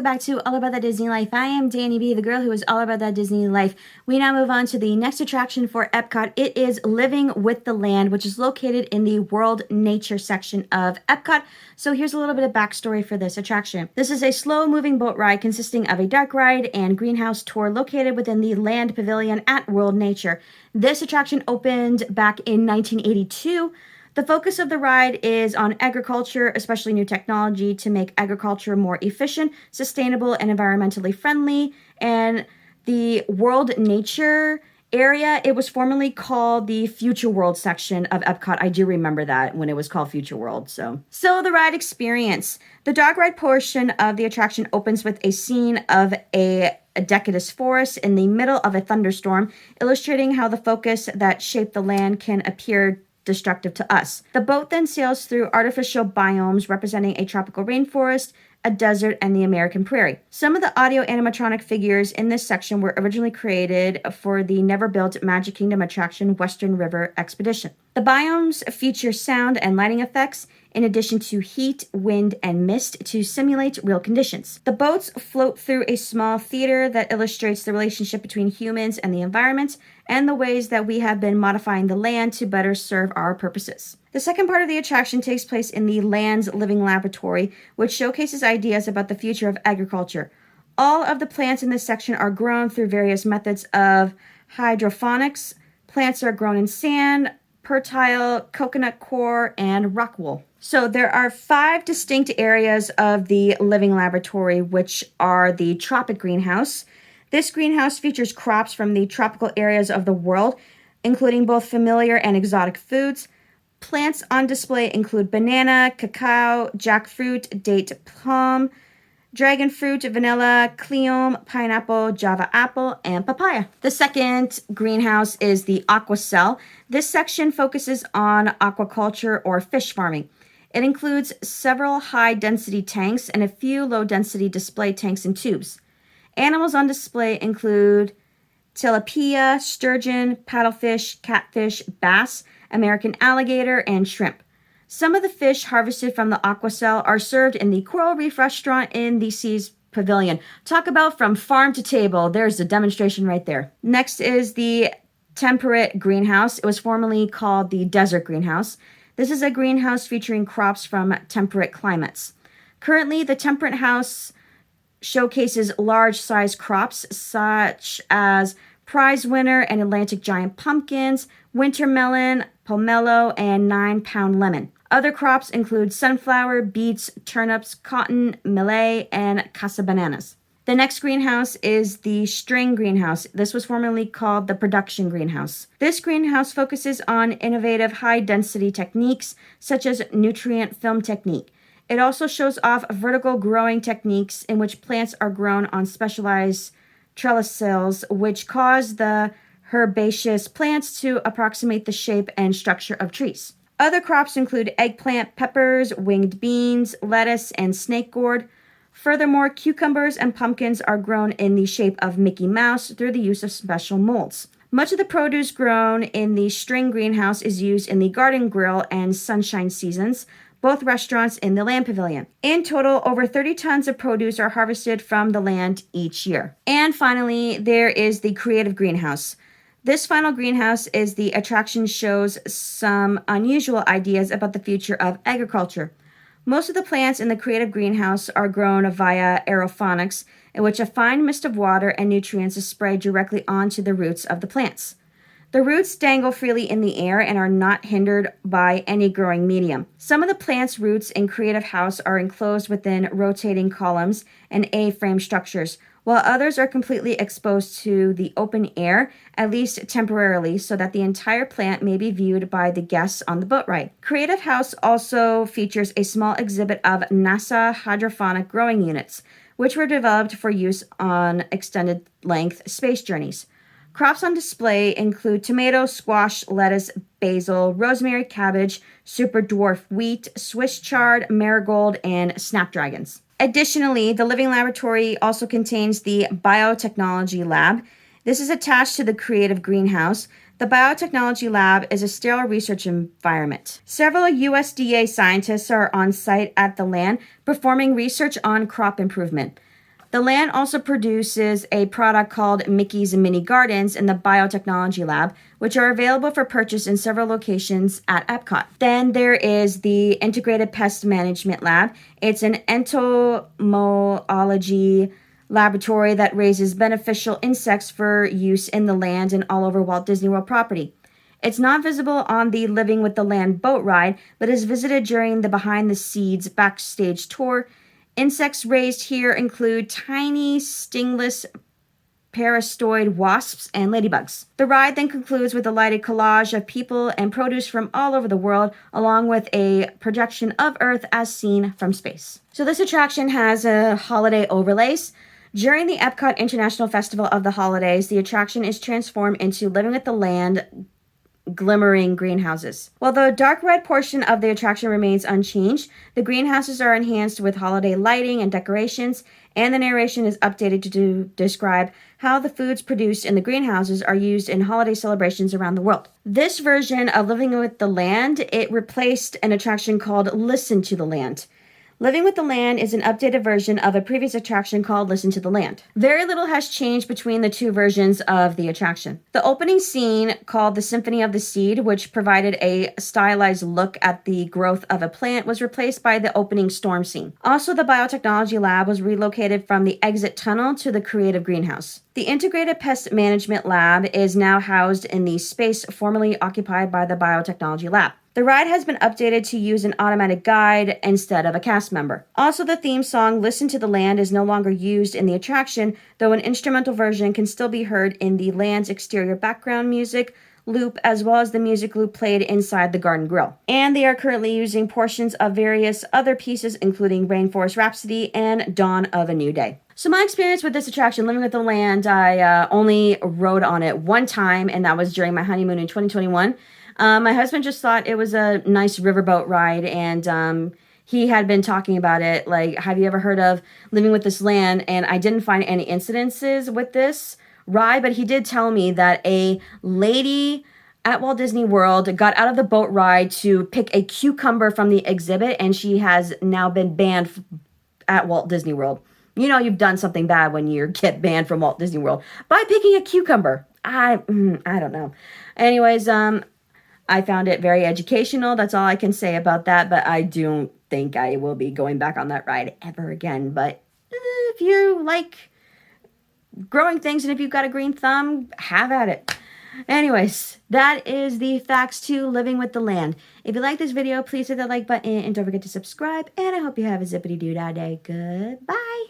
back to All About That Disney Life. I am Danny B, the girl who is all about that Disney life. We now move on to the next attraction for Epcot. It is Living with the Land, which is located in the World Nature section of Epcot. So here's a little bit of backstory for this attraction. This is a slow-moving boat ride consisting of a dark ride and greenhouse tour located within the Land Pavilion at World Nature. This attraction opened back in 1982. The focus of the ride is on agriculture, especially new technology to make agriculture more efficient, sustainable, and environmentally friendly. And the World Nature area, it was formerly called the Future World section of Epcot. I do remember that when it was called Future World. So the ride experience. The dog ride portion of the attraction opens with a scene of a decadus forest in the middle of a thunderstorm, illustrating how the focus that shaped the land can appear destructive to us. The boat then sails through artificial biomes representing a tropical rainforest, a desert, and the American prairie. Some of the audio animatronic figures in this section were originally created for the never-built Magic Kingdom attraction Western River Expedition. The biomes feature sound and lighting effects, in addition to heat, wind, and mist to simulate real conditions. The boats float through a small theater that illustrates the relationship between humans and the environment, and the ways that we have been modifying the land to better serve our purposes. The second part of the attraction takes place in the Land's Living Laboratory, which showcases ideas about the future of agriculture. All of the plants in this section are grown through various methods of hydroponics. Plants are grown in sand, pertile, coconut coir, and rock wool. So there are 5 distinct areas of the Living Laboratory, which are the Tropic Greenhouse. This greenhouse features crops from the tropical areas of the world, including both familiar and exotic foods. Plants on display include banana, cacao, jackfruit, date plum, dragon fruit, vanilla, cleome, pineapple, java apple, and papaya. The second greenhouse is the aqua cell. This section focuses on aquaculture or fish farming. It includes several high-density tanks and a few low-density display tanks and tubes. Animals on display include tilapia, sturgeon, paddlefish, catfish, bass, American alligator, and shrimp. Some of the fish harvested from the aqua cell are served in the Coral Reef restaurant in the Seas Pavilion. Talk about from farm to table. There's a demonstration right there. Next is the temperate greenhouse. It was formerly called the desert greenhouse. This is a greenhouse featuring crops from temperate climates. Currently, the temperate house showcases large-sized crops such as prize winner and Atlantic giant pumpkins, winter melon, pomelo, and 9-pound lemon. Other crops include sunflower, beets, turnips, cotton, millet, and casa bananas. The next greenhouse is the string greenhouse. This was formerly called the production greenhouse. This greenhouse focuses on innovative high-density techniques such as nutrient film technique. It also shows off vertical growing techniques in which plants are grown on specialized trellises, which cause the herbaceous plants to approximate the shape and structure of trees. Other crops include eggplant, peppers, winged beans, lettuce, and snake gourd. Furthermore, cucumbers and pumpkins are grown in the shape of Mickey Mouse through the use of special molds. Much of the produce grown in the string greenhouse is used in the Garden Grill and Sunshine seasons, both restaurants in the Land Pavilion. In total, over 30 tons of produce are harvested from the land each year. And finally, there is the Creative Greenhouse. This final greenhouse is the attraction shows some unusual ideas about the future of agriculture. Most of the plants in the Creative Greenhouse are grown via aeroponics, in which a fine mist of water and nutrients is sprayed directly onto the roots of the plants. The roots dangle freely in the air and are not hindered by any growing medium. Some of the plant's roots in Creative House are enclosed within rotating columns and A-frame structures, while others are completely exposed to the open air, at least temporarily, so that the entire plant may be viewed by the guests on the boat ride. Creative House also features a small exhibit of NASA hydroponic growing units, which were developed for use on extended-length space journeys. Crops on display include tomato, squash, lettuce, basil, rosemary, cabbage, super dwarf wheat, Swiss chard, marigold, and snapdragons. Additionally, the Living Laboratory also contains the Biotechnology Lab. This is attached to the Creative Greenhouse. The Biotechnology Lab is a sterile research environment. Several USDA scientists are on site at the land performing research on crop improvement. The land also produces a product called Mickey's Mini Gardens in the Biotechnology Lab, which are available for purchase in several locations at Epcot. Then there is the Integrated Pest Management Lab. It's an entomology laboratory that raises beneficial insects for use in the land and all over Walt Disney World property. It's not visible on the Living with the Land boat ride, but is visited during the behind the scenes backstage tour. Insects raised here include tiny stingless parastoid wasps and ladybugs. The ride then concludes with a lighted collage of people and produce from all over the world, along with a projection of Earth as seen from space. So this attraction has holiday overlays. During the Epcot International Festival of the Holidays, the attraction is transformed into Living with the Land glimmering greenhouses. While the dark red portion of the attraction remains unchanged, the greenhouses are enhanced with holiday lighting and decorations, and the narration is updated to describe how the foods produced in the greenhouses are used in holiday celebrations around the world. This version of Living with the Land, it replaced an attraction called Listen to the Land. Living with the Land is an updated version of a previous attraction called Listen to the Land. Very little has changed between the two versions of the attraction. The opening scene, called the Symphony of the Seed, which provided a stylized look at the growth of a plant, was replaced by the opening storm scene. Also, the Biotechnology Lab was relocated from the exit tunnel to the creative greenhouse. The Integrated Pest Management Lab is now housed in the space formerly occupied by the Biotechnology Lab. The ride has been updated to use an automatic guide instead of a cast member. Also, the theme song Listen to the Land is no longer used in the attraction, though an instrumental version can still be heard in the land's exterior background music loop, as well as the music loop played inside the Garden Grill. And they are currently using portions of various other pieces, including Rainforest Rhapsody and Dawn of a New Day. So my experience with this attraction, Living with the Land, I only rode on it one time, and that was during my honeymoon in 2021. My husband just thought it was a nice riverboat ride, and he had been talking about it, like, have you ever heard of Living with this Land? And I didn't find any incidences with this ride, but he did tell me that a lady at Walt Disney World got out of the boat ride to pick a cucumber from the exhibit, and she has now been banned at Walt Disney World. You know you've done something bad when you get banned from Walt Disney World by picking a cucumber. I don't know. Anyways, I found it very educational. That's all I can say about that, but I don't think I will be going back on that ride ever again. But if you like growing things and if you've got a green thumb, have at it. Anyways, that is the facts to Living with the Land. If you like this video, please hit the like button and don't forget to subscribe. And I hope you have a zippity-doo-dah day. Goodbye.